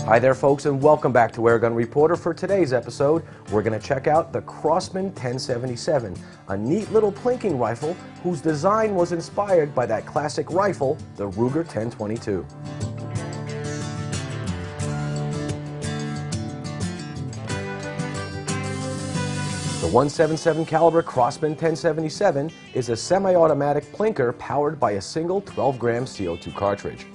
Hi there folks, and welcome back to Airgun Reporter. For today's episode, we're going to check out the Crosman 1077, a neat little plinking rifle whose design was inspired by that classic rifle, the Ruger 1022. The .177 caliber Crosman 1077 is a semi-automatic plinker powered by a single 12-gram CO2 cartridge.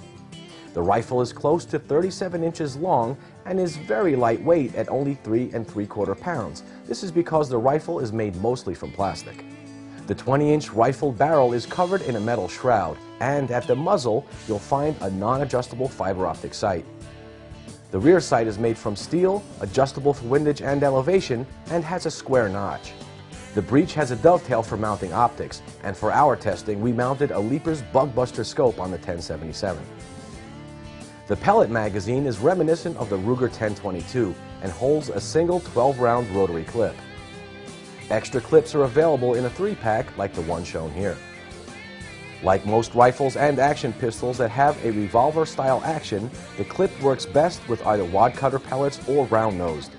The rifle is close to 37 inches long and is very lightweight at only 3 3/4 pounds. This is because the rifle is made mostly from plastic. The 20-inch rifle barrel is covered in a metal shroud, and at the muzzle you'll find a non-adjustable fiber optic sight. The rear sight is made from steel, adjustable for windage and elevation, and has a square notch. The breech has a dovetail for mounting optics, and for our testing we mounted a Leaper's Bugbuster scope on the 1077. The pellet magazine is reminiscent of the Ruger 1022 and holds a single 12-round rotary clip. Extra clips are available in a 3-pack like the one shown here. Like most rifles and action pistols that have a revolver-style action, the clip works best with either wad cutter pellets or round-nosed.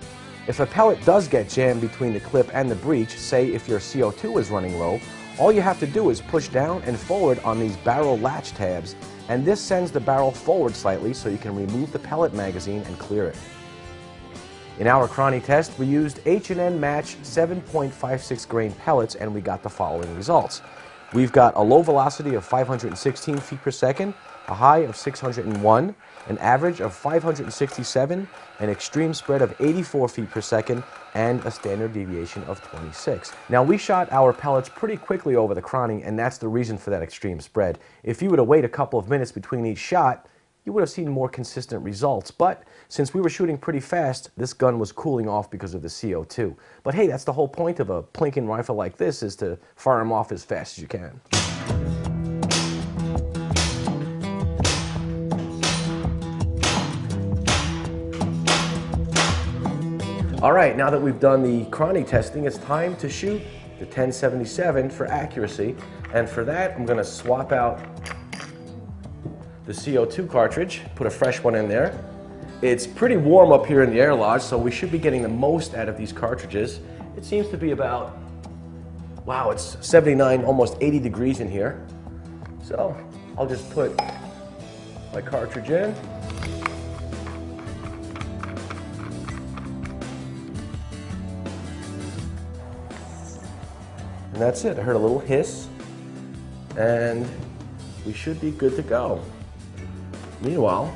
If a pellet does get jammed between the clip and the breech, say if your CO2 is running low, all you have to do is push down and forward on these barrel latch tabs, and this sends the barrel forward slightly so you can remove the pellet magazine and clear it. In our Cronny test, we used H&N Match 7.56 grain pellets, and we got the following results. We've got a low velocity of 516 feet per second, a high of 601, an average of 567, an extreme spread of 84 feet per second, and a standard deviation of 26. Now, we shot our pellets pretty quickly over the Cronny, and that's the reason for that extreme spread. If you were to wait a couple of minutes between each shot, you would have seen more consistent results. But since we were shooting pretty fast, this gun was cooling off because of the CO2. But hey, that's the whole point of a plinking rifle like this, is to fire them off as fast as you can. All right, now that we've done the Cronny testing, it's time to shoot the 1077 for accuracy. And for that, I'm going to swap out the CO2 cartridge, put a fresh one in there. It's pretty warm up here in the air lodge, so we should be getting the most out of these cartridges. It seems to be about, wow, it's 79, almost 80 degrees in here. So I'll just put my cartridge in. And that's it. I heard a little hiss, and we should be good to go. Meanwhile,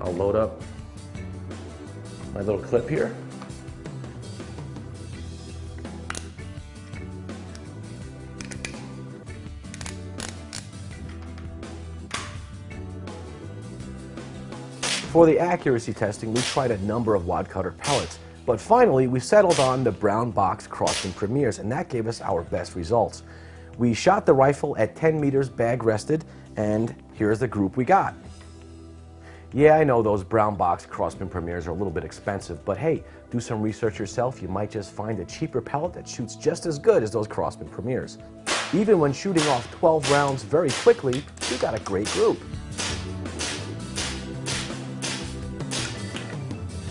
I'll load up my little clip here. For the accuracy testing, we tried a number of wad cutter pellets. But finally, we settled on the brown box Crosman Premiers, and that gave us our best results. We shot the rifle at 10 meters bag rested, and here's the group we got. Yeah, I know those brown box Crosman Premiers are a little bit expensive, but hey, do some research yourself. You might just find a cheaper pellet that shoots just as good as those Crosman Premiers. Even when shooting off 12 rounds very quickly, you got a great group.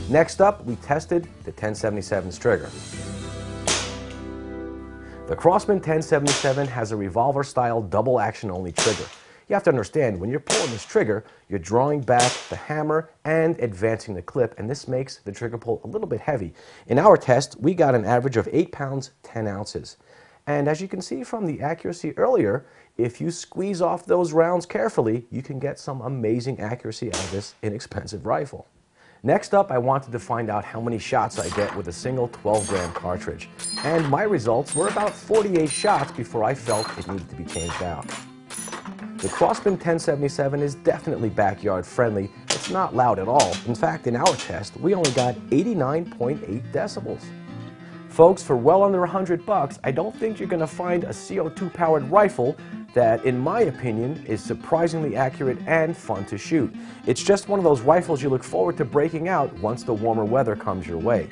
Next up, we tested the 1077's trigger. The Crosman 1077 has a revolver-style double-action-only trigger. You have to understand, when you're pulling this trigger, you're drawing back the hammer and advancing the clip, and this makes the trigger pull a little bit heavy. In our test, we got an average of 8 pounds, 10 ounces. And as you can see from the accuracy earlier, if you squeeze off those rounds carefully, you can get some amazing accuracy out of this inexpensive rifle. Next up, I wanted to find out how many shots I get with a single 12-gram cartridge. And my results were about 48 shots before I felt it needed to be changed out. The Crosman 1077 is definitely backyard friendly. It's not loud at all. In fact, in our test, we only got 89.8 decibels. Folks, for well under $100, I don't think you're going to find a CO2-powered rifle that, in my opinion, is surprisingly accurate and fun to shoot. It's just one of those rifles you look forward to breaking out once the warmer weather comes your way.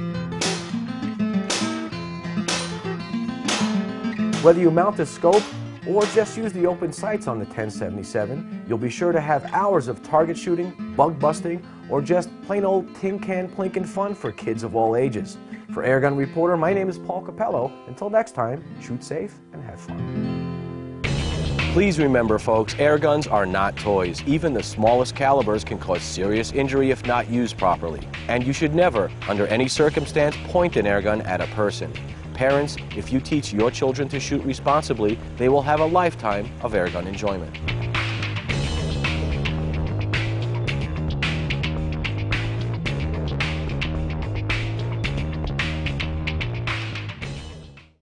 Whether you mount a scope or just use the open sights on the 1077, you'll be sure to have hours of target shooting, bug busting, or just plain old tin can plinking fun for kids of all ages. For Airgun Reporter, my name is Paul Capello. Until next time, shoot safe and have fun. Please remember, folks, air guns are not toys. Even the smallest calibers can cause serious injury if not used properly. And you should never, under any circumstance, point an air gun at a person. Parents, if you teach your children to shoot responsibly, they will have a lifetime of airgun enjoyment.